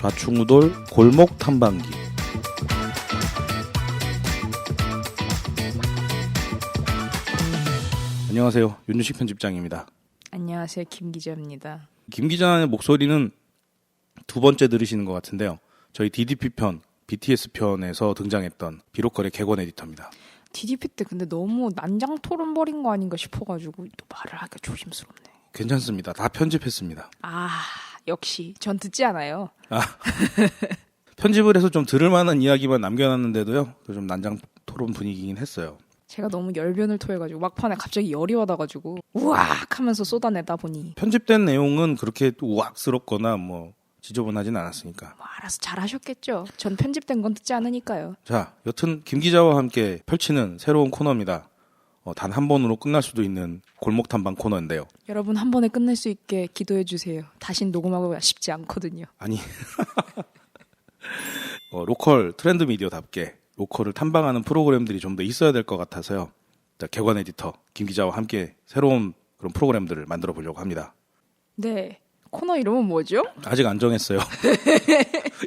좌충우돌 골목 탐방기. 안녕하세요. 윤주식 편집장입니다. 안녕하세요. 김 기자입니다. 김 기자의 목소리는 두 번째 들으시는 것 같은데요. 저희 DDP 편, BTS 편에서 등장했던 비로컬의 객원 에디터입니다. DDP 때 근데 너무 난장 토론 벌인 거 아닌가 싶어가지고 또 말을 하기가 조심스럽네. 괜찮습니다. 다 편집했습니다. 아, 역시 전 듣지 않아요. 편집을 해서 좀 들을 만한 이야기만 남겨놨는데도요. 좀 난장 토론 분위기긴 했어요. 제가 너무 열변을 토해가지고 막판에 갑자기 열이 와닿아가지고 우악 하면서 쏟아내다 보니 편집된 내용은 그렇게 우악스럽거나 뭐 지저분하진 않았으니까. 뭐 알아서 잘하셨겠죠. 전 편집된 건 듣지 않으니까요. 자, 여튼 김 기자와 함께 펼치는 새로운 코너입니다. 단 한 번으로 끝날 수도 있는 골목 탐방 코너인데요. 여러분 한 번에 끝낼 수 있게 기도해 주세요. 다신 녹음하기가 쉽지 않거든요. 아니 로컬 트렌드 미디어답게 로컬을 탐방하는 프로그램들이 좀 더 있어야 될 것 같아서요. 자, 객원 에디터 김 기자와 함께 새로운 그런 프로그램들을 만들어 보려고 합니다. 네. 코너 이름은 뭐죠? 아직 안 정했어요.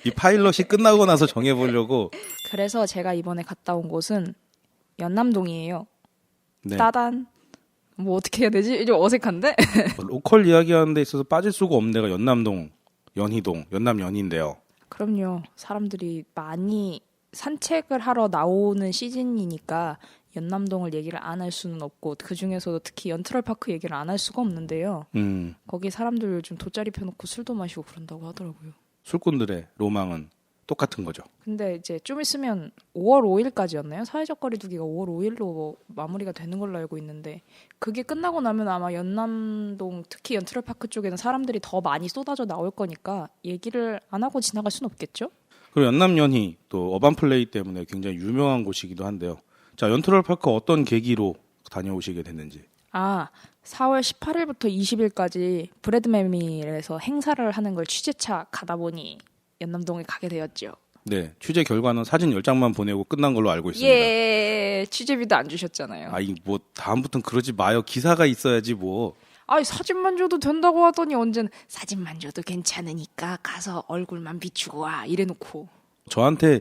이 파일럿이 끝나고 나서 정해보려고. 그래서 제가 이번에 갔다 온 곳은 연남동이에요. 네. 따단. 뭐 어떻게 해야 되지? 좀 어색한데? 로컬 이야기하는 데 있어서 빠질 수가 없는 데가 연남동, 연희동, 연남연희인데요. 그럼요. 사람들이 많이 산책을 하러 나오는 시즌이니까 연남동을 얘기를 안 할 수는 없고 그중에서도 특히 연트럴파크 얘기를 안 할 수가 없는데요. 거기 사람들 요즘 돗자리 펴놓고 술도 마시고 그런다고 하더라고요. 술꾼들의 로망은 똑같은 거죠. 근데 이제 좀 있으면 5월 5일까지였나요? 사회적 거리 두기가 5월 5일로 마무리가 되는 걸로 알고 있는데 그게 끝나고 나면 아마 연남동 특히 연트럴파크 쪽에는 사람들이 더 많이 쏟아져 나올 거니까 얘기를 안 하고 지나갈 수는 없겠죠? 그리고 연남연희 또 어반플레이 때문에 굉장히 유명한 곳이기도 한데요. 자, 연트럴파크 어떤 계기로 다녀오시게 됐는지. 4월 18일부터 20일까지 브래드메밀에서 행사를 하는 걸 취재차 가다 보니 연남동에 가게 되었죠. 네, 취재 결과는 사진 10장만 보내고 끝난 걸로 알고 있습니다. 예, 취재비도 안 주셨잖아요. 뭐 다음부터는 그러지 마요. 기사가 있어야지 뭐. 사진만 줘도 된다고 하더니 언젠 사진만 줘도 괜찮으니까 가서 얼굴만 비추고 와 이래놓고. 저한테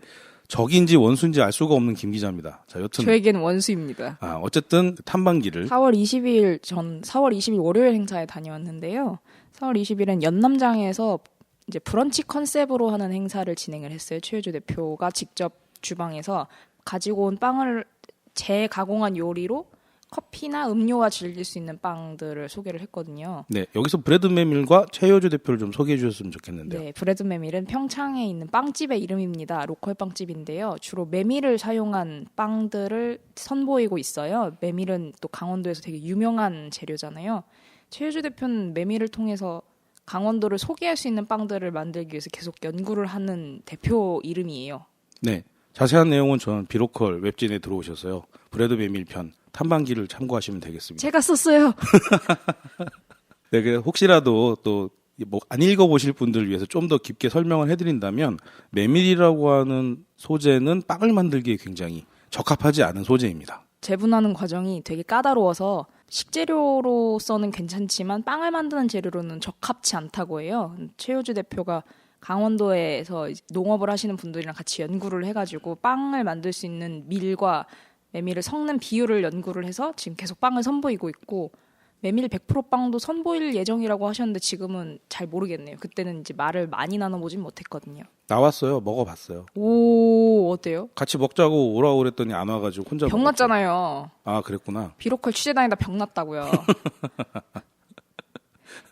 적인지 원수인지 알 수가 없는 김 기자입니다. 자, 여튼 저에겐 원수입니다. 어쨌든 탐방기를 4월 20일 월요일 행사에 다녀왔는데요. 4월 20일은 연남장에서 이제 브런치 컨셉으로 하는 행사를 진행을 했어요. 최효주 대표가 직접 주방에서 가지고 온 빵을 재가공한 요리로 커피나 음료와 즐길 수 있는 빵들을 소개를 했거든요. 네, 여기서 브래드메밀과 최효주 대표를 좀 소개해 주셨으면 좋겠는데요. 네, 브래드메밀은 평창에 있는 빵집의 이름입니다. 로컬 빵집인데요. 주로 메밀을 사용한 빵들을 선보이고 있어요. 메밀은 또 강원도에서 되게 유명한 재료잖아요. 최효주 대표는 메밀을 통해서 강원도를 소개할 수 있는 빵들을 만들기 위해서 계속 연구를 하는 대표 이름이에요. 네, 자세한 내용은 저는 비로컬 웹진에 들어오셔서요. 브래드메밀 편 탐방기를 참고하시면 되겠습니다. 제가 썼어요. 네, 그래서 혹시라도 또 뭐 안 읽어보실 분들을 위해서 좀 더 깊게 설명을 해드린다면 메밀이라고 하는 소재는 빵을 만들기에 굉장히 적합하지 않은 소재입니다. 재분하는 과정이 되게 까다로워서 식재료로서는 괜찮지만 빵을 만드는 재료로는 적합치 않다고 해요. 최효주 대표가 강원도에서 농업을 하시는 분들이랑 같이 연구를 해가지고 빵을 만들 수 있는 밀과 메밀을 섞는 비율을 연구를 해서 지금 계속 빵을 선보이고 있고 메밀 100% 빵도 선보일 예정이라고 하셨는데 지금은 잘 모르겠네요. 그때는 이제 말을 많이 나눠보진 못했거든요. 나왔어요. 먹어봤어요. 오, 어때요? 같이 먹자고 오라고 그랬더니 안 와가지고 혼자 병 먹었죠. 났잖아요. 그랬구나. 비로컬 취재 다니다 병 났다고요.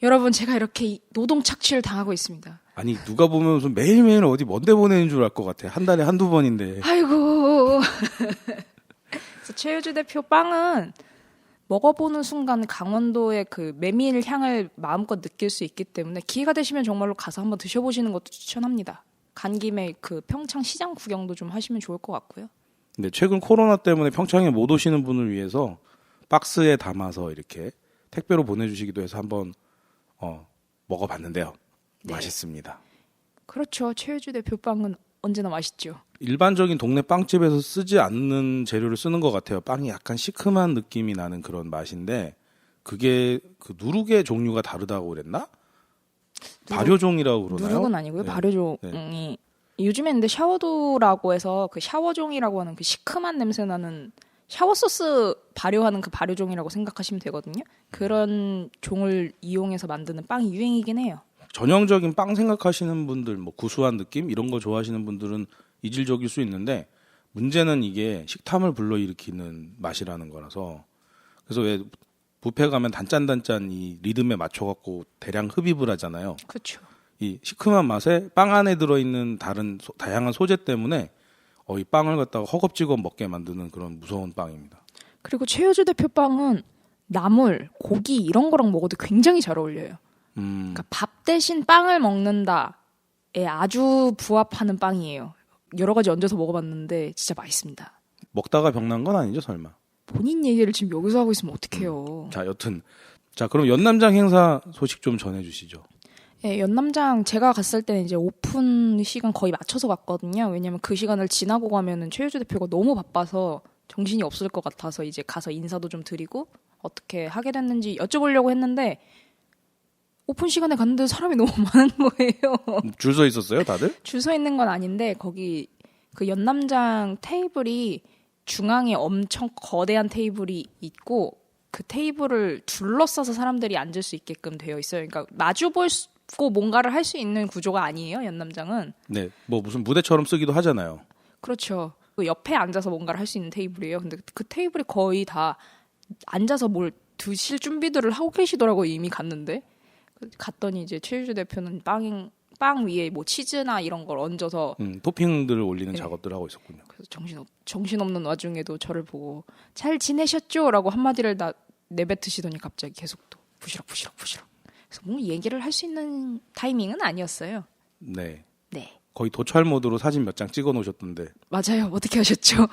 여러분 제가 이렇게 노동 착취를 당하고 있습니다. 아니 누가 보면 무슨 매일매일 어디 먼데 보내는 줄 알 것 같아. 한 달에 한두 번인데. 아이고. 그래서 최효주 대표 빵은 먹어보는 순간 강원도의 그 메밀 향을 마음껏 느낄 수 있기 때문에 기회가 되시면 정말로 가서 한번 드셔보시는 것도 추천합니다. 간 김에 그 평창 시장 구경도 좀 하시면 좋을 것 같고요. 네, 최근 코로나 때문에 평창에 못 오시는 분을 위해서 박스에 담아서 이렇게 택배로 보내주시기도 해서 한번 먹어봤는데요. 네. 맛있습니다. 그렇죠. 최효주 대표 빵은 언제나 맛있죠. 일반적인 동네 빵집에서 쓰지 않는 재료를 쓰는 것 같아요. 빵이 약간 시큼한 느낌이 나는 그런 맛인데 그게 그 누룩의 종류가 다르다고 그랬나? 발효종이라고 그러나요? 누룩은 아니고요. 네. 발효종이 요즘에 근데 샤워도라고 해서 그 샤워종이라고 하는 그 시큼한 냄새 나는 샤워 소스 발효하는 그 발효종이라고 생각하시면 되거든요. 그런 종을 이용해서 만드는 빵이 유행이긴 해요. 전형적인 빵 생각하시는 분들, 뭐 구수한 느낌 이런 거 좋아하시는 분들은 이질적일 수 있는데 문제는 이게 식탐을 불러일으키는 맛이라는 거라서 그래서 왜 뷔페 가면 단짠단짠 이 리듬에 맞춰갖고 대량 흡입을 하잖아요. 그렇죠. 이 시큼한 맛에 빵 안에 들어있는 다양한 소재 때문에 이 빵을 갖다가 허겁지겁 먹게 만드는 그런 무서운 빵입니다. 그리고 최효주 대표 빵은 나물, 고기 이런 거랑 먹어도 굉장히 잘 어울려요. 그러니까 밥 대신 빵을 먹는다에 아주 부합하는 빵이에요. 여러 가지 얹어서 먹어봤는데 진짜 맛있습니다. 먹다가 병난 건 아니죠, 설마? 본인 얘기를 지금 여기서 하고 있으면 어떡해요. 자, 여튼 그럼 연남장 행사 소식 좀 전해주시죠. 네, 연남장 제가 갔을 때는 이제 오픈 시간 거의 맞춰서 갔거든요. 왜냐면 그 시간을 지나고 가면은 최효주 대표가 너무 바빠서 정신이 없을 것 같아서 이제 가서 인사도 좀 드리고 어떻게 하게 됐는지 여쭤보려고 했는데 오픈 시간에 갔는데 사람이 너무 많은 거예요. 줄 서 있었어요, 다들? 줄 서 있는 건 아닌데 거기 그 연남장 테이블이 중앙에 엄청 거대한 테이블이 있고 그 테이블을 둘러싸서 사람들이 앉을 수 있게끔 되어 있어요. 그러니까 마주 보고 뭔가를 할 수 있는 구조가 아니에요, 연남장은. 네, 뭐 무슨 무대처럼 쓰기도 하잖아요. 그렇죠. 그 옆에 앉아서 뭔가를 할 수 있는 테이블이에요. 근데 그 테이블이 거의 다 앉아서 뭘 드실 준비들을 하고 계시더라고요, 이미 갔는데. 갔더니 이제 최유주 대표는 빵 위에 뭐 치즈나 이런 걸 얹어서 토핑들을 올리는 네. 작업들을 하고 있었군요. 그래서 정신없는 와중에도 저를 보고 잘 지내셨죠? 라고 한마디를 내뱉으시더니 갑자기 계속 또 부시럭. 그래서 뭐 얘기를 할 수 있는 타이밍은 아니었어요. 네. 네. 거의 도찰 모드로 사진 몇 장 찍어 놓으셨던데. 맞아요. 어떻게 하셨죠?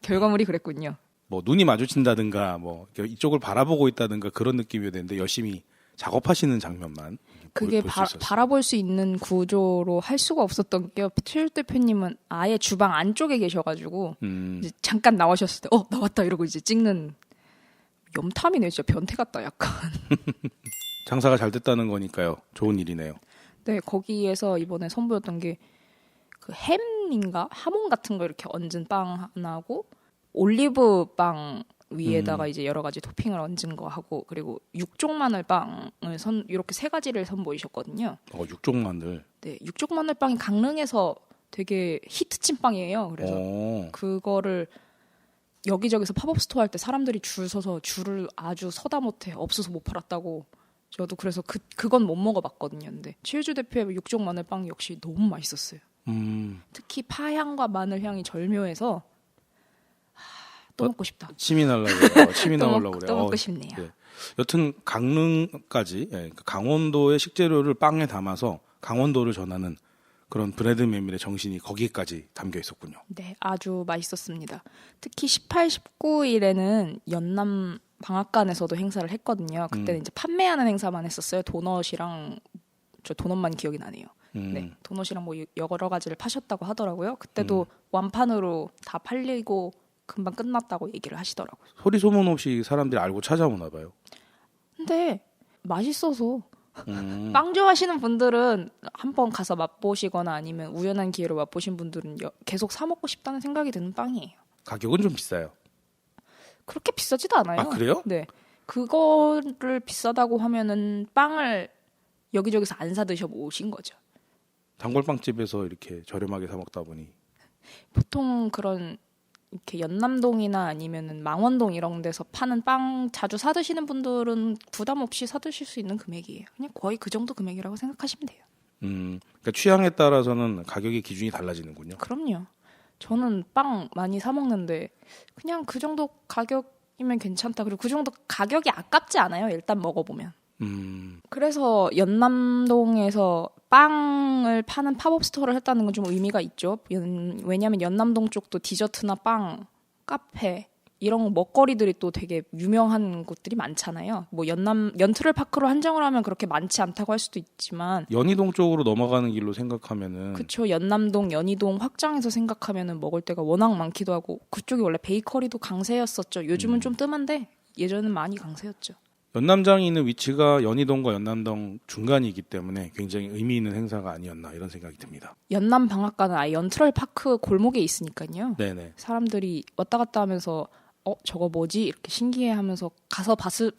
결과물이 그랬군요. 뭐 눈이 마주친다든가 뭐 이쪽을 바라보고 있다든가 그런 느낌이어야 되는데 열심히 작업하시는 장면만 그게 볼 수 있었어요. 바라볼 수 있는 구조로 할 수가 없었던 게 최유 대표님은 아예 주방 안쪽에 계셔가지고 이제 잠깐 나오셨을 때 나왔다 이러고 이제 찍는 염탐이네요. 진짜 변태 같다 약간. 장사가 잘 됐다는 거니까요. 좋은 일이네요. 네, 거기에서 이번에 선보였던 게 그 햄인가 하몽 같은 거 이렇게 얹은 빵 하나하고 올리브 빵 위에다가 이제 여러 가지 토핑을 얹은 거 하고 그리고 육종 마늘 빵을 이렇게 세 가지를 선보이셨거든요. 육종 마늘. 네, 육종 마늘 빵이 강릉에서 되게 히트친 빵이에요. 그래서 그거를 여기저기서 팝업 스토어 할 때 사람들이 줄 서서 줄을 아주 서다 못해 없어서 못 팔았다고. 저도 그래서 그건 못 먹어봤거든요. 근데 최유주 대표의 육종 마늘 빵 역시 너무 맛있었어요. 특히 파향과 마늘 향이 절묘해서 또 먹고 싶다. 침이 날라고 그래요. 침이 나오려고 그래요. 또 먹고 싶네요. 네. 여튼 강릉까지 강원도의 식재료를 빵에 담아서 강원도를 전하는 그런 브레드 메밀의 정신이 거기까지 담겨 있었군요. 네, 아주 맛있었습니다. 특히 18, 19일에는 연남 방앗간에서도 행사를 했거든요. 그때는 이제 판매하는 행사만 했었어요. 도넛이랑 저 도넛만 기억이 나네요. 네, 도넛이랑 뭐 여러 가지를 파셨다고 하더라고요. 그때도 완판으로 다 팔리고 금방 끝났다고 얘기를 하시더라고요. 소리 소문 없이 사람들이 알고 찾아오나 봐요. 근데 맛있어서 빵 좋아하시는 분들은 한번 가서 맛보시거나 아니면 우연한 기회로 맛보신 분들은 계속 사 먹고 싶다는 생각이 드는 빵이에요. 가격은 좀 비싸요. 그렇게 비싸지도 않아요. 아, 그래요? 네. 그거를 비싸다고 하면은 빵을 여기저기서 안 사 드셔 보신 거죠. 단골빵집에서 이렇게 저렴하게 사 먹다 보니 보통 그런 이렇게 연남동이나 아니면은 망원동 이런 데서 파는 빵 자주 사 드시는 분들은 부담 없이 사 드실 수 있는 금액이에요. 그냥 거의 그 정도 금액이라고 생각하시면 돼요. 그러니까 취향에 따라서는 가격의 기준이 달라지는군요. 그럼요. 저는 빵 많이 사 먹는데 그냥 그 정도 가격이면 괜찮다. 그리고 그 정도 가격이 아깝지 않아요. 일단 먹어보면. 그래서 연남동에서 빵을 파는 팝업 스토어를 했다는 건 좀 의미가 있죠. 왜냐하면 연남동 쪽도 디저트나 빵, 카페 이런 먹거리들이 또 되게 유명한 곳들이 많잖아요. 뭐 연트럴 파크로 한정을 하면 그렇게 많지 않다고 할 수도 있지만 연희동 쪽으로 넘어가는 길로 생각하면은 그렇죠. 연남동, 연희동 확장해서 생각하면은 먹을 데가 워낙 많기도 하고 그쪽이 원래 베이커리도 강세였었죠. 요즘은 좀 뜸한데 예전엔 많이 강세였죠. 연남장이 있는 위치가 연희동과 연남동 중간이기 때문에 굉장히 의미 있는 행사가 아니었나 이런 생각이 듭니다. 연남방앗간은 아예 연트럴파크 골목에 있으니까요. 네네. 사람들이 왔다 갔다 하면서 저거 뭐지? 이렇게 신기해하면서 가서 봤을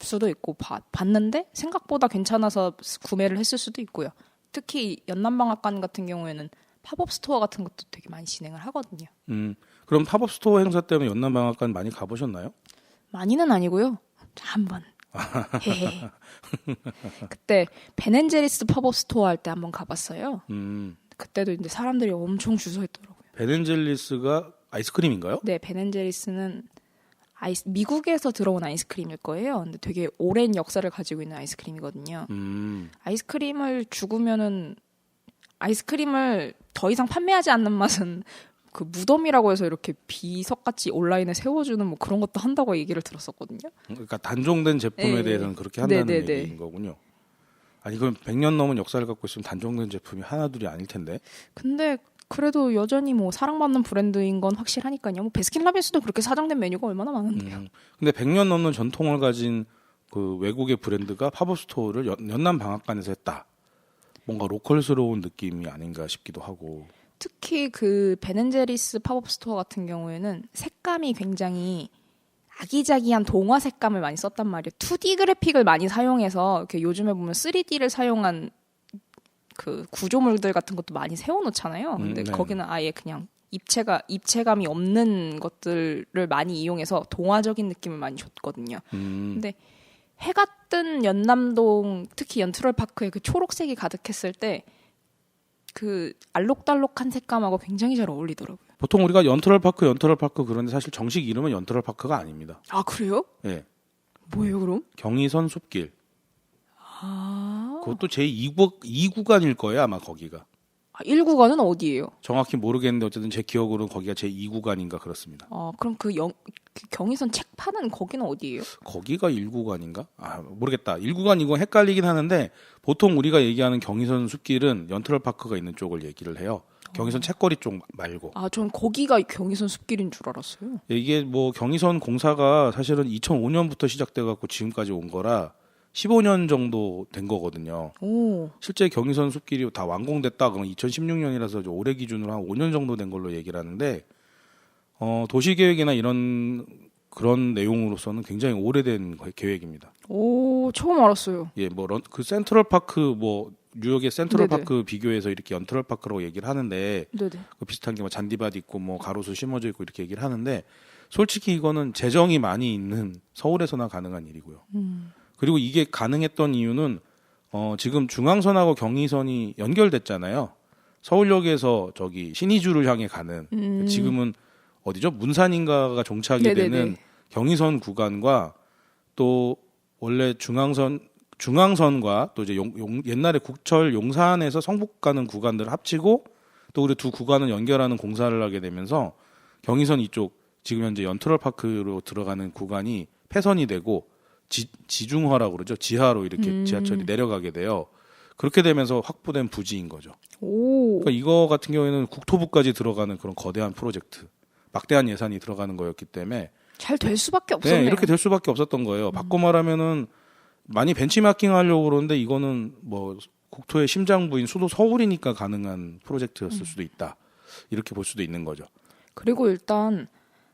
수도 있고 봤는데 생각보다 괜찮아서 구매를 했을 수도 있고요. 특히 연남방앗간 같은 경우에는 팝업 스토어 같은 것도 되게 많이 진행을 하거든요. 그럼 팝업 스토어 행사 때문에 연남방앗간 많이 가보셨나요? 많이는 아니고요. 한 번. 그때 베넨제리스 팝업 스토어 할 때 한번 가봤어요. 그때도 이제 사람들이 엄청 주소했더라고요. 베넨젤리스가 아이스크림인가요? 네, 베넨제리스는 미국에서 들어온 아이스크림일 거예요. 근데 되게 오랜 역사를 가지고 있는 아이스크림이거든요. 아이스크림을 죽으면은 아이스크림을 더 이상 판매하지 않는 맛은 그 무덤이라고 해서 이렇게 비석같이 온라인에 세워주는 뭐 그런 것도 한다고 얘기를 들었었거든요. 그러니까 단종된 제품에 네. 대해서는 그렇게 한다는 네네네. 얘기인 거군요. 아니 그럼 100년 넘은 역사를 갖고 있으면 단종된 제품이 하나둘이 아닐 텐데. 근데 그래도 여전히 뭐 사랑받는 브랜드인 건 확실하니까요. 뭐 베스킨라빈스도 그렇게 사장된 메뉴가 얼마나 많은데요. 근데 100년 넘는 전통을 가진 그 외국의 브랜드가 팝업 스토어를 연남 방앗간에서 했다. 뭔가 로컬스러운 느낌이 아닌가 싶기도 하고. 특히 그 베넨제리스 팝업 스토어 같은 경우에는 색감이 굉장히 아기자기한 동화 색감을 많이 썼단 말이에요. 2D 그래픽을 많이 사용해서 이렇게 요즘에 보면 3D를 사용한 그 구조물들 같은 것도 많이 세워놓잖아요. 근데 네. 거기는 아예 그냥 입체감이 없는 것들을 많이 이용해서 동화적인 느낌을 많이 줬거든요. 근데 해가 뜬 연남동, 특히 연트럴파크에 그 초록색이 가득했을 때 그 알록달록한 색감하고 굉장히 잘 어울리더라고요. 보통 우리가 연트럴파크 그런데 사실 정식 이름은 연트럴파크가 아닙니다. 아, 그래요? 예. 뭐예요, 그럼? 경의선 숲길. 그것도 제 2구간일 거예요, 아마 거기가. 1구간은 어디예요? 정확히 모르겠는데 어쨌든 제 기억으로는 거기가 제 2구간인가 그렇습니다. 그럼 그 경의선 책 파는 거기는 어디예요? 거기가 1구간인가? 모르겠다. 1구간 이건 헷갈리긴 하는데 보통 우리가 얘기하는 경의선 숲길은 연트럴파크가 있는 쪽을 얘기를 해요. 경의선 책거리 쪽 말고. 전 거기가 경의선 숲길인 줄 알았어요. 이게 뭐 경의선 공사가 사실은 2005년부터 시작돼 갖고 지금까지 온 거라 15년 정도 된 거거든요. 오. 실제 경의선 숲길이 다 완공됐다 그러면 2016년이라서 올해 기준으로 한 5년 정도 된 걸로 얘기를 하는데 도시계획이나 이런 그런 내용으로서는 굉장히 오래된 계획입니다. 오, 처음 알았어요. 예, 뭐 그 센트럴파크 뭐 뉴욕의 센트럴파크 네네. 비교해서 이렇게 연트럴파크라고 얘기를 하는데 네네. 그 비슷한 게 뭐 잔디밭 있고 뭐 가로수 심어져 있고 이렇게 얘기를 하는데 솔직히 이거는 재정이 많이 있는 서울에서나 가능한 일이고요. 그리고 이게 가능했던 이유는 지금 중앙선하고 경의선이 연결됐잖아요. 서울역에서 저기 신의주를 향해 가는 지금은 어디죠? 문산인가가 종착이 네네네. 되는 경의선 구간과 또 원래 중앙선과 또 이제 옛날에 국철 용산에서 성북 가는 구간들을 합치고 또 우리 두 구간을 연결하는 공사를 하게 되면서 경의선 이쪽 지금 현재 연트럴파크로 들어가는 구간이 폐선이 되고 지중화라고 그러죠. 지하로 이렇게 지하철이 내려가게 돼요. 그렇게 되면서 확보된 부지인 거죠. 오. 그러니까 이거 같은 경우에는 국토부까지 들어가는 그런 거대한 프로젝트, 막대한 예산이 들어가는 거였기 때문에 잘 될 수밖에 없었네요. 네, 이렇게 될 수밖에 없었던 거예요. 바꿔 말하면은 많이 벤치마킹 하려고 그러는데 이거는 뭐 국토의 심장부인 수도 서울이니까 가능한 프로젝트였을 수도 있다. 이렇게 볼 수도 있는 거죠. 그리고 일단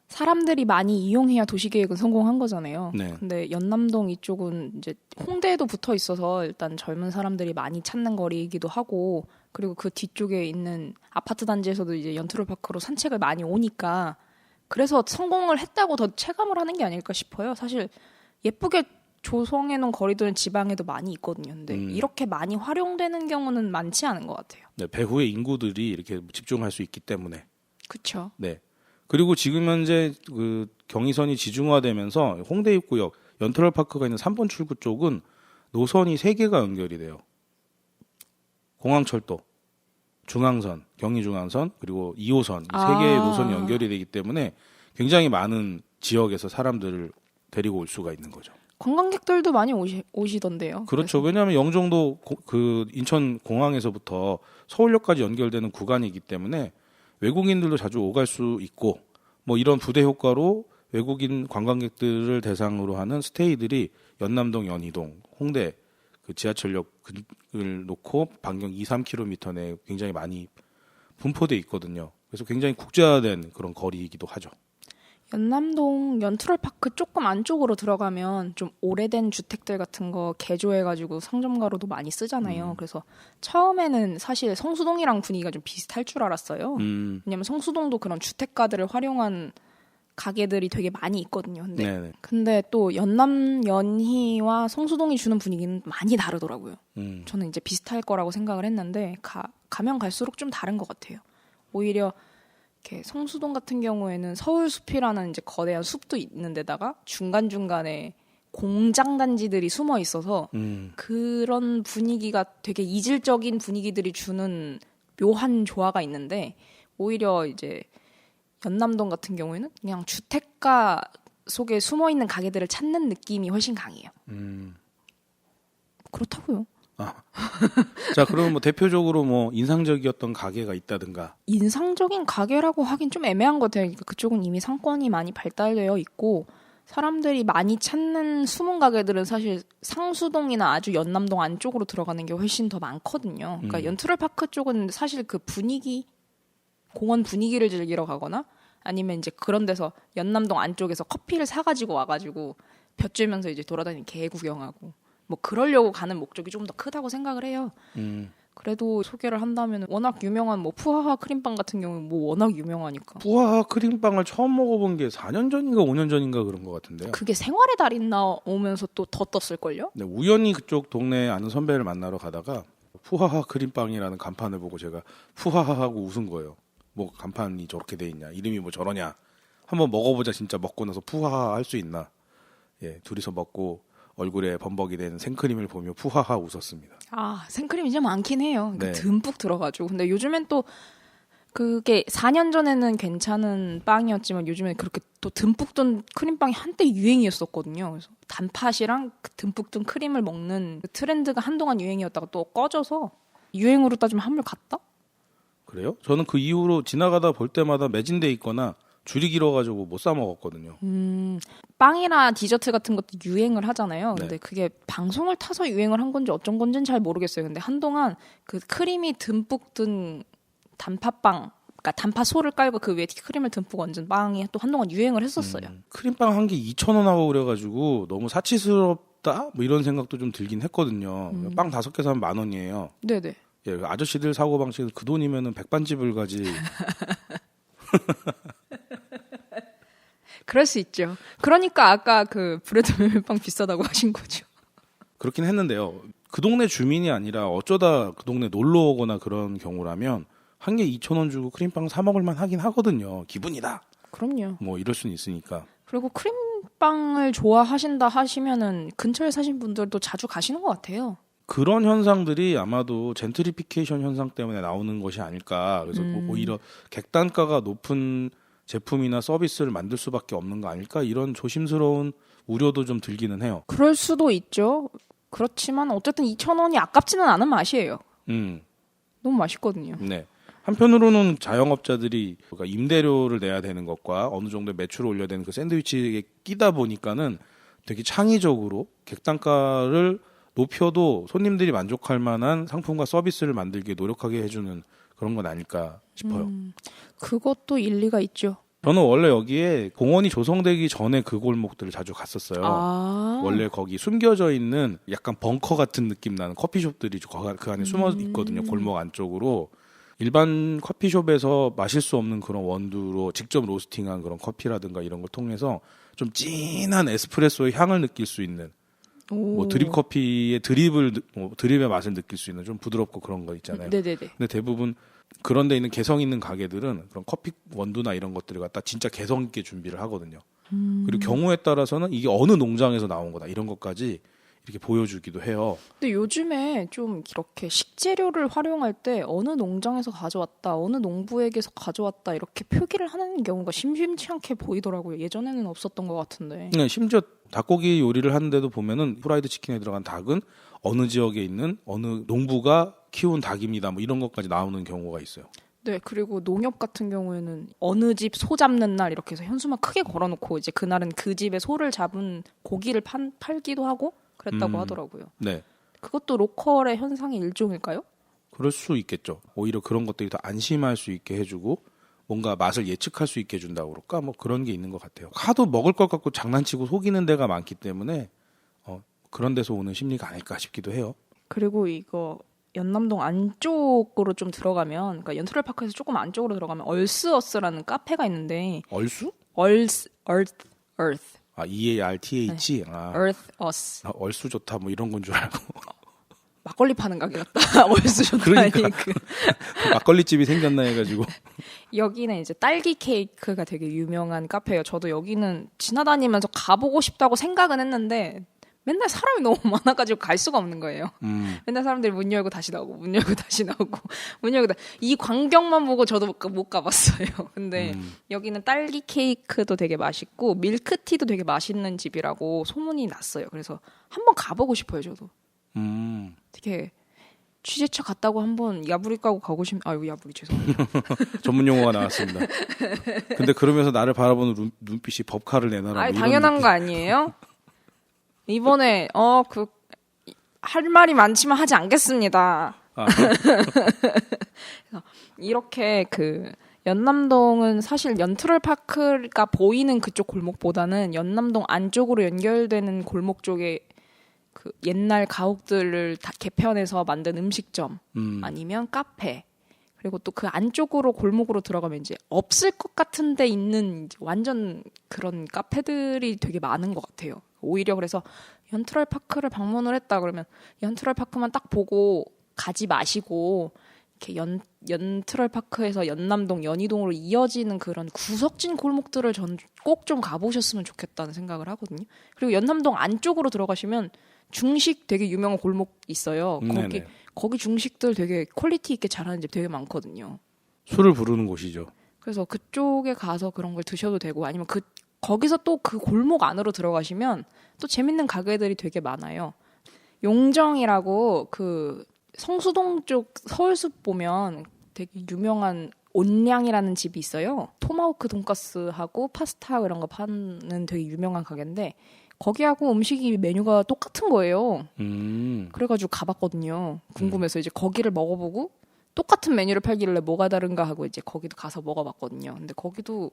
사람들이 많이 이용해야 도시계획은 성공한 거잖아요. 네. 근데 연남동 이쪽은 이제 홍대에도 붙어 있어서 일단 젊은 사람들이 많이 찾는 거리이기도 하고 그리고 그 뒤쪽에 있는 아파트 단지에서도 이제 연트럴파크로 산책을 많이 오니까 그래서 성공을 했다고 더 체감을 하는 게 아닐까 싶어요. 사실 예쁘게 조성해 놓은 거리들은 지방에도 많이 있거든요. 근데 이렇게 많이 활용되는 경우는 많지 않은 것 같아요. 네, 배후의 인구들이 이렇게 집중할 수 있기 때문에. 그렇죠. 네. 그리고 지금 현재 그 경의선이 지중화되면서 홍대 입구역 연트럴파크가 있는 3번 출구 쪽은 노선이 3개가 연결이 돼요. 공항철도, 중앙선, 경의중앙선 그리고 2호선 이 3개의 노선이 연결이 되기 때문에 굉장히 많은 지역에서 사람들을 데리고 올 수가 있는 거죠. 관광객들도 많이 오시던데요. 그렇죠. 왜냐하면 영종도 그 인천 공항에서부터 서울역까지 연결되는 구간이기 때문에 외국인들도 자주 오갈 수 있고 뭐 이런 부대 효과로 외국인 관광객들을 대상으로 하는 스테이들이 연남동, 연희동, 홍대 그 지하철역을 놓고 반경 2, 3km 내에 굉장히 많이 분포돼 있거든요. 그래서 굉장히 국제화된 그런 거리이기도 하죠. 연남동 연트럴파크 조금 안쪽으로 들어가면 좀 오래된 주택들 같은 거 개조해가지고 상점가로도 많이 쓰잖아요. 그래서 처음에는 사실 성수동이랑 분위기가 좀 비슷할 줄 알았어요. 왜냐면 성수동도 그런 주택가들을 활용한 가게들이 되게 많이 있거든요. 근데 또 연남, 연희와 성수동이 주는 분위기는 많이 다르더라고요. 저는 이제 비슷할 거라고 생각을 했는데 가면 갈수록 좀 다른 것 같아요. 오히려 이렇게 성수동 같은 경우에는 서울숲이라는 이제 거대한 숲도 있는 데다가 중간중간에 공장 단지들이 숨어 있어서 그런 분위기가 되게 이질적인 분위기들이 주는 묘한 조화가 있는데 오히려 이제 연남동 같은 경우에는 그냥 주택가 속에 숨어 있는 가게들을 찾는 느낌이 훨씬 강해요. 그렇다고요. 자, 그럼 뭐 대표적으로 뭐 인상적이었던 가게가 있다든가. 인상적인 가게라고 하긴 좀 애매한 것 같아요. 그러니까 그쪽은 이미 상권이 많이 발달되어 있고 사람들이 많이 찾는 숨은 가게들은 사실 상수동이나 아주 연남동 안쪽으로 들어가는 게 훨씬 더 많거든요. 그러니까 연트럴파크 쪽은 사실 그 분위기, 공원 분위기를 즐기러 가거나 아니면 이제 그런 데서 연남동 안쪽에서 커피를 사가지고 와가지고 볕 쬐면서 이제 돌아다니는 개 구경하고 뭐 그러려고 가는 목적이 좀 더 크다고 생각을 해요. 그래도 소개를 한다면 워낙 유명한 뭐 푸하하 크림빵 같은 경우는 뭐 워낙 유명하니까. 푸하하 크림빵을 처음 먹어본 게 4년 전인가 5년 전인가 그런 것 같은데요. 그게 생활의 달인 나오면서 또 더 떴을걸요? 네, 우연히 그쪽 동네에 아는 선배를 만나러 가다가 푸하하 크림빵이라는 간판을 보고 제가 푸하하 하고 웃은 거예요. 뭐 간판이 저렇게 돼 있냐, 이름이 뭐 저러냐, 한번 먹어보자. 진짜 먹고 나서 푸하하 할 수 있나. 예, 둘이서 먹고 얼굴에 범벅이 된 생크림을 보며 푸하하 웃었습니다. 아, 생크림이 좀 많긴 해요. 네. 듬뿍 들어가지고. 근데 요즘엔 또 그게 4년 전에는 괜찮은 빵이었지만 요즘엔 그렇게 또 듬뿍 든 크림빵이 한때 유행이었었거든요. 그래서 단팥이랑 그 듬뿍 든 크림을 먹는 그 트렌드가 한동안 유행이었다가 또 꺼져서 유행으로 따지면 한물 갔다? 그래요? 저는 그 이후로 지나가다 볼 때마다 매진돼 있거나 줄이 길어가지고 못 사 먹었거든요. 빵이나 디저트 같은 것도 유행을 하잖아요. 네. 근데 그게 방송을 타서 유행을 한 건지 어쩐 건지는 잘 모르겠어요. 근데 한동안 그 크림이 듬뿍 든 단팥빵, 그러니까 단팥소를 깔고 그 위에 크림을 듬뿍 얹은 빵이 또 한동안 유행을 했었어요. 크림빵 한 개 2,000원 하고 그래가지고 너무 사치스럽다? 뭐 이런 생각도 좀 들긴 했거든요. 빵 5개 사면 10,000원이에요. 네네. 예, 아저씨들 사고방식은 그 돈이면은 백반집을 가지. 그럴 수 있죠. 그러니까 아까 그 브레드 메밀빵 비싸다고 하신 거죠. 그렇긴 했는데요. 그 동네 주민이 아니라 어쩌다 그 동네 놀러 오거나 그런 경우라면 한 개 2,000원 주고 크림빵 사 먹을 만 하긴 하거든요. 기분이다. 그럼요. 뭐 이럴 수는 있으니까. 그리고 크림빵을 좋아하신다 하시면은 근처에 사신 분들도 자주 가시는 것 같아요. 그런 현상들이 아마도 젠트리피케이션 현상 때문에 나오는 것이 아닐까. 그래서 오히려 객단가가 높은 제품이나 서비스를 만들 수밖에 없는 거 아닐까. 이런 조심스러운 우려도 좀 들기는 해요. 그럴 수도 있죠. 그렇지만 어쨌든 2,000원이 아깝지는 않은 맛이에요. 너무 맛있거든요. 네. 한편으로는 자영업자들이 그러니까 임대료를 내야 되는 것과 어느 정도 매출을 올려야 되는 그 샌드위치에 끼다 보니까는 되게 창의적으로 객단가를 높여도 손님들이 만족할 만한 상품과 서비스를 만들기에 노력하게 해주는 그런 건 아닐까 싶어요. 그것도 일리가 있죠. 저는 원래 여기에 공원이 조성되기 전에 그 골목들을 자주 갔었어요. 아. 원래 거기 숨겨져 있는 약간 벙커 같은 느낌 나는 커피숍들이 그 안에 숨어 있거든요. 골목 안쪽으로. 일반 커피숍에서 마실 수 없는 그런 원두로 직접 로스팅한 그런 커피라든가 이런 걸 통해서 좀 진한 에스프레소의 향을 느낄 수 있는 뭐 드립 커피의 드립의 맛을 느낄 수 있는 좀 부드럽고 그런 거 있잖아요. 네네네. 근데 대부분 그런 데 있는 개성 있는 가게들은 그런 커피 원두나 이런 것들을 갖다 진짜 개성 있게 준비를 하거든요. 그리고 경우에 따라서는 이게 어느 농장에서 나온 거다 이런 것까지 이렇게 보여주기도 해요. 근데 요즘에 좀 이렇게 식재료를 활용할 때 어느 농장에서 가져왔다, 어느 농부에게서 가져왔다 이렇게 표기를 하는 경우가 심심치 않게 보이더라고요. 예전에는 없었던 것 같은데. 네, 심지어 닭고기 요리를 하는데도 보면은 프라이드 치킨에 들어간 닭은 어느 지역에 있는 어느 농부가 키운 닭입니다. 뭐 이런 것까지 나오는 경우가 있어요. 네, 그리고 농협 같은 경우에는 어느 집 소 잡는 날 이렇게 해서 현수막 크게 걸어놓고 이제 그날은 그 집에 소를 잡은 고기를 팔기도 하고 그랬다고 하더라고요. 네. 그것도 로컬의 현상의 일종일까요? 그럴 수 있겠죠. 오히려 그런 것들이 더 안심할 수 있게 해주고 뭔가 맛을 예측할 수 있게 해준다고 그럴까? 뭐 그런 게 있는 것 같아요. 하도 먹을 것 갖고 장난치고 속이는 데가 많기 때문에 그런 데서 오는 심리가 아닐까 싶기도 해요. 그리고 이거 연남동 안쪽으로 좀 들어가면, 그러니까 연트럴파크에서 조금 안쪽으로 들어가면 얼스어스라는 카페가 있는데 얼수? Earth. 아, EARTH. 네. 아, Earth Us. 얼수 좋다 뭐 이런 건 줄 알고. 막걸리 파는 가게 같다. 얼스 좋다니. 그러니까. 막걸리집이 생겼나 해가지고. 여기는 이제 딸기 케이크가 되게 유명한 카페예요. 저도 여기는 지나다니면서 가보고 싶다고 생각은 했는데 맨날 사람이 너무 많아가지고 갈 수가 없는 거예요. 맨날 사람들이 문 열고 다시 나오고 문 열고 다시 나오고 문 열고 이 광경만 보고 저도 못 가봤어요. 근데 여기는 딸기 케이크도 되게 맛있고 밀크티도 되게 맛있는 집이라고 소문이 났어요. 그래서 한번 가보고 싶어요. 저도. 되게 취재차 갔다고 한번 야부리 까고 가고 아이고 야부리 죄송해요. 전문 용어가 나왔습니다. 근데 그러면서 나를 바라보는 눈빛이 법카를 내놔라. 아니 뭐 당연한 느낌. 거 아니에요? 이번에 할 말이 많지만 하지 않겠습니다. 아, 이렇게 연남동은 사실 연트럴파크가 보이는 그쪽 골목보다는 연남동 안쪽으로 연결되는 골목 쪽에 그 옛날 가옥들을 다 개편해서 만든 음식점 아니면 카페 그리고 또 그 안쪽으로 골목으로 들어가면 이제 없을 것 같은데 있는 이제 완전 그런 카페들이 되게 많은 것 같아요. 오히려 그래서 연트럴파크를 방문을 했다 그러면 연트럴파크만 딱 보고 가지 마시고 이렇게 연트럴파크에서 연남동, 연희동으로 이어지는 그런 구석진 골목들을 전 꼭 좀 가보셨으면 좋겠다는 생각을 하거든요. 그리고 연남동 안쪽으로 들어가시면 중식 되게 유명한 골목 있어요. 거기 중식들 되게 퀄리티 있게 잘하는 집 되게 많거든요. 술을 부르는 곳이죠. 그래서 그쪽에 가서 그런 걸 드셔도 되고 아니면 거기서 또 그 골목 안으로 들어가시면 또 재밌는 가게들이 되게 많아요. 용정이라고 그 성수동 쪽 서울숲 보면 되게 유명한 온량이라는 집이 있어요. 토마호크 돈가스하고 파스타 이런 거 파는 되게 유명한 가게인데 거기하고 음식이 메뉴가 똑같은 거예요. 그래가지고 가봤거든요. 궁금해서 이제 거기를 먹어보고 똑같은 메뉴를 팔길래 뭐가 다른가 하고 이제 거기도 가서 먹어봤거든요. 근데 거기도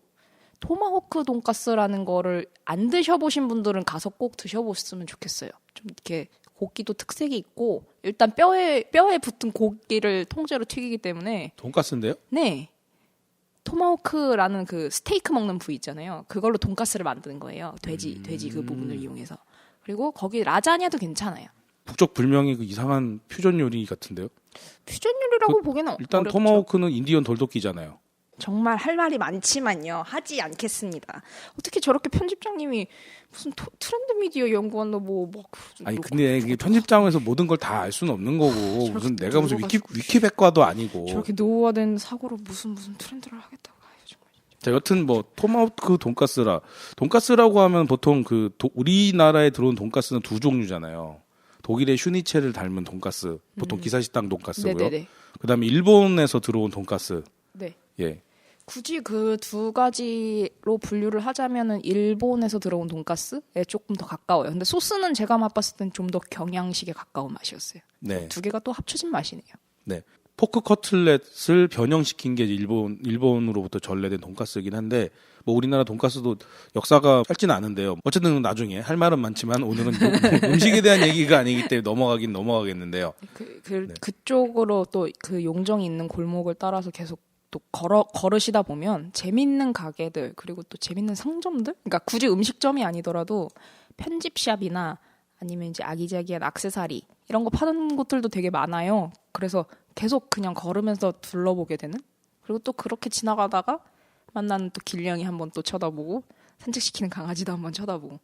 토마호크 돈가스라는 거를 안 드셔보신 분들은 가서 꼭 드셔보셨으면 좋겠어요. 좀 이렇게 고기도 특색이 있고 일단 뼈에 붙은 고기를 통째로 튀기기 때문에 돈가스인데요? 네. 토마호크라는 그 스테이크 먹는 부위 있잖아요. 그걸로 돈가스를 만드는 거예요. 돼지 그 부분을 이용해서. 그리고 거기 라자냐도 괜찮아요. 북쪽 불명의 그 이상한 퓨전 요리 같은데요? 퓨전 요리라고 보기에는 일단 어렵죠. 토마호크는 인디언 돌도끼잖아요. 정말 할 말이 많지만요. 하지 않겠습니다. 어떻게 저렇게 편집장님이 무슨 트렌드 미디어 연구원도 아니 근데 이게 편집장에서 모든 걸 다 알 수는 없는 거고 무슨 내가 무슨 위키백과도 아니고 저렇게 노후화된 사고로 무슨 트렌드를 하겠다고 해야죠. 자, 여튼 뭐 토마호크 돈가스라고 하면 보통 우리나라에 들어온 돈가스는 두 종류잖아요. 독일의 슈니첼을 닮은 돈가스, 보통 기사식당 돈가스고요. 네네네. 그다음에 일본에서 들어온 돈가스. 네. 예. 굳이 그 두 가지로 분류를 하자면은 일본에서 들어온 돈가스에 조금 더 가까워요. 근데 소스는 제가 맛봤을 땐 좀 더 경양식에 가까운 맛이었어요. 네. 두 개가 또 합쳐진 맛이네요. 네. 포크 커틀렛을 변형시킨 게 일본으로부터 전래된 돈가스이긴 한데 뭐 우리나라 돈가스도 역사가 짧지는 않은데요. 어쨌든 나중에 할 말은 많지만 오늘은 음식에 대한 얘기가 아니기 때문에 넘어가겠는데요. 그쪽으로 또 그 용정이 있는 골목을 따라서 계속 또 걸으시다 보면 재밌는 가게들 그리고 또 재밌는 상점들 그러니까 굳이 음식점이 아니더라도 편집샵이나 아니면 이제 아기자기한 액세서리 이런 거 파는 곳들도 되게 많아요. 그래서 계속 그냥 걸으면서 둘러보게 되는 그리고 또 그렇게 지나가다가 만나는 또 길냥이 한번 또 쳐다보고 산책시키는 강아지도 한번 쳐다보고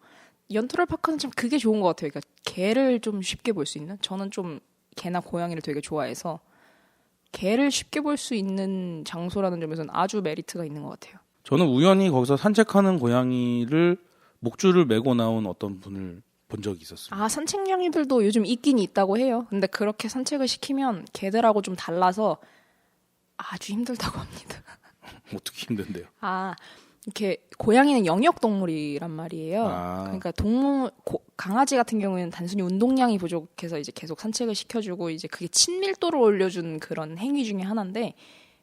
연트럴파크는 참 그게 좋은 것 같아요. 그러니까 개를 좀 쉽게 볼 수 있는 저는 좀 개나 고양이를 되게 좋아해서 개를 쉽게 볼 수 있는 장소라는 점에서는 아주 메리트가 있는 것 같아요. 저는 우연히 거기서 산책하는 고양이를 목줄을 메고 나온 어떤 분을 본 적이 있었어요. 아, 산책냥이들도 요즘 있긴 있다고 해요. 근데 그렇게 산책을 시키면 개들하고 좀 달라서 아주 힘들다고 합니다. 어떻게 힘든데요? 이렇게 고양이는 영역 동물이란 말이에요. 그러니까 강아지 같은 경우에는 단순히 운동량이 부족해서 이제 계속 산책을 시켜주고 이제 그게 친밀도를 올려준 그런 행위 중에 하나인데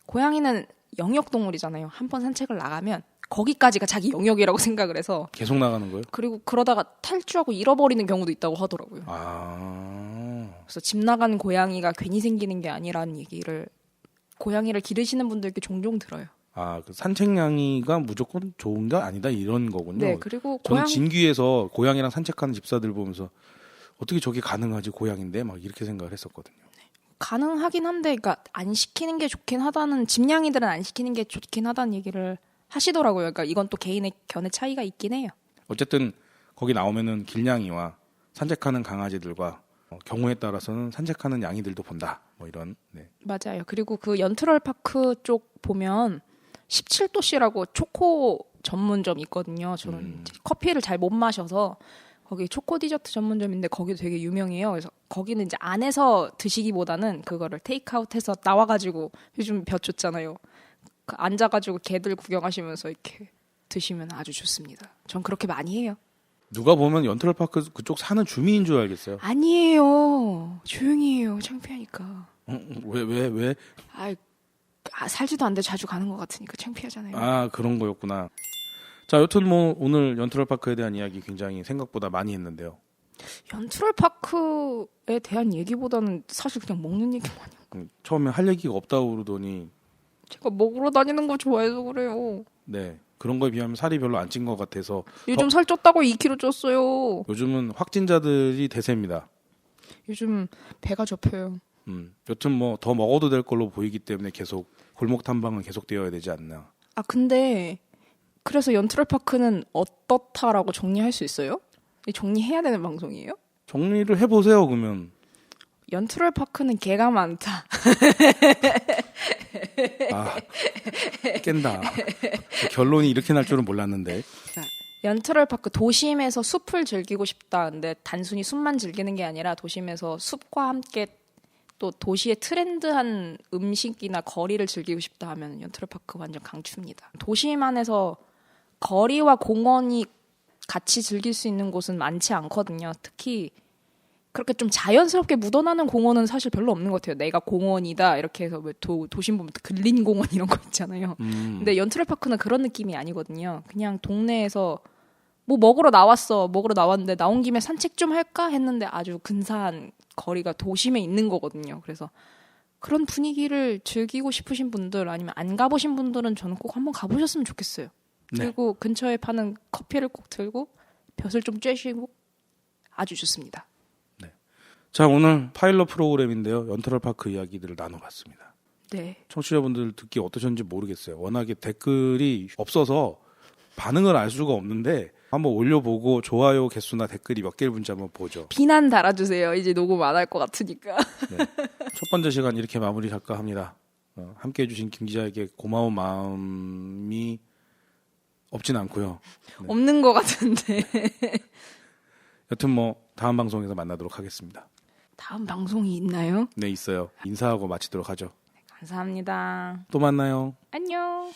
고양이는 영역 동물이잖아요. 한 번 산책을 나가면 거기까지가 자기 영역이라고 생각을 해서 계속 나가는 거예요? 그리고 그러다가 탈주하고 잃어버리는 경우도 있다고 하더라고요. 그래서 집 나간 고양이가 괜히 생기는 게 아니라는 얘기를 고양이를 기르시는 분들께 종종 들어요. 그 산책량이가 무조건 좋은 게 아니다 이런 거군요. 네, 그리고 저는 진귀에서 고양이랑 산책하는 집사들 보면서 어떻게 저게 가능하지 고양인데 막 이렇게 생각을 했었거든요. 가능하긴 한데, 그러니까 안 시키는 게 좋긴 하다는 집냥이들은 안 시키는 게 좋긴 하다는 얘기를 하시더라고요. 그러니까 이건 또 개인의 견해 차이가 있긴 해요. 어쨌든 거기 나오면은 길냥이와 산책하는 강아지들과 경우에 따라서는 산책하는 양이들도 본다. 뭐 이런. 네. 맞아요. 그리고 그 연트럴 파크 쪽 보면 17도씨라고 초코 전문점 있거든요. 저는 커피를 잘 못 마셔서 거기 초코 디저트 전문점인데 거기도 되게 유명해요. 그래서 거기는 이제 안에서 드시기보다는 그거를 테이크아웃해서 나와가지고 요즘 볕 좋잖아요. 앉아가지고 개들 구경하시면서 이렇게 드시면 아주 좋습니다. 전 그렇게 많이 해요. 누가 보면 연트럴파크 그쪽 사는 주민인 줄 알겠어요. 아니에요. 조용히 해요. 창피하니까. 왜? 살지도 않는데 자주 가는 것 같으니까 창피하잖아요. 그런 거였구나. 자, 여튼 뭐 오늘 연트럴파크에 대한 이야기 굉장히 생각보다 많이 했는데요. 연트럴 파크에 대한 얘기보다는 사실 그냥 먹는 얘기 많이 하고. 처음에 할 얘기가 없다고 그러더니 제가 먹으러 다니는 거 좋아해서 그래요. 네, 그런 거에 비하면 살이 별로 안 찐 것 같아서 요즘 살 쪘다고 2kg 쪘어요. 요즘은 확진자들이 대세입니다. 요즘 배가 접혀요. 여튼 뭐 더 먹어도 될 걸로 보이기 때문에 계속 골목 탐방은 계속되어야 되지 않나. 근데 그래서 연트럴 파크는 어떻다라고 정리할 수 있어요? 정리해야 되는 방송이에요? 정리를 해보세요. 그러면 연트럴 파크는 개가 많다. 깬다. 결론이 이렇게 날 줄은 몰랐는데. 연트럴 파크 도심에서 숲을 즐기고 싶다. 근데 단순히 숲만 즐기는 게 아니라 도심에서 숲과 함께 또 도시의 트렌드한 음식이나 거리를 즐기고 싶다 하면 연트럴 파크 완전 강추입니다. 도심 안에서 거리와 공원이 같이 즐길 수 있는 곳은 많지 않거든요. 특히 그렇게 좀 자연스럽게 묻어나는 공원은 사실 별로 없는 것 같아요. 내가 공원이다 이렇게 해서 왜 도심 보면 근린 공원 이런 거 있잖아요. 근데 연트럴 파크는 그런 느낌이 아니거든요. 그냥 동네에서 뭐 먹으러 나왔는데 나온 김에 산책 좀 할까 했는데 아주 근사한 거리가 도심에 있는 거거든요. 그래서 그런 분위기를 즐기고 싶으신 분들 아니면 안 가보신 분들은 저는 꼭 한번 가보셨으면 좋겠어요. 네. 그리고 근처에 파는 커피를 꼭 들고 볕을 좀 쬐시고 아주 좋습니다. 네. 자, 오늘 파일럿 프로그램인데요. 연트럴파크 이야기들을 나눠봤습니다. 네. 청취자분들 듣기 어떠셨는지 모르겠어요. 워낙에 댓글이 없어서 반응을 알 수가 없는데 한번 올려보고 좋아요 개수나 댓글이 몇 개일 분지 한번 보죠. 비난 달아주세요. 이제 녹음 안 할 것 같으니까. 네. 첫 번째 시간 이렇게 마무리할까 합니다. 함께해 주신 김 기자에게 고마운 마음이 없진 않고요. 네. 없는 것 같은데. 여튼 뭐 다음 방송에서 만나도록 하겠습니다. 다음 방송이 있나요? 네, 있어요. 인사하고 마치도록 하죠. 감사합니다. 또 만나요. 안녕.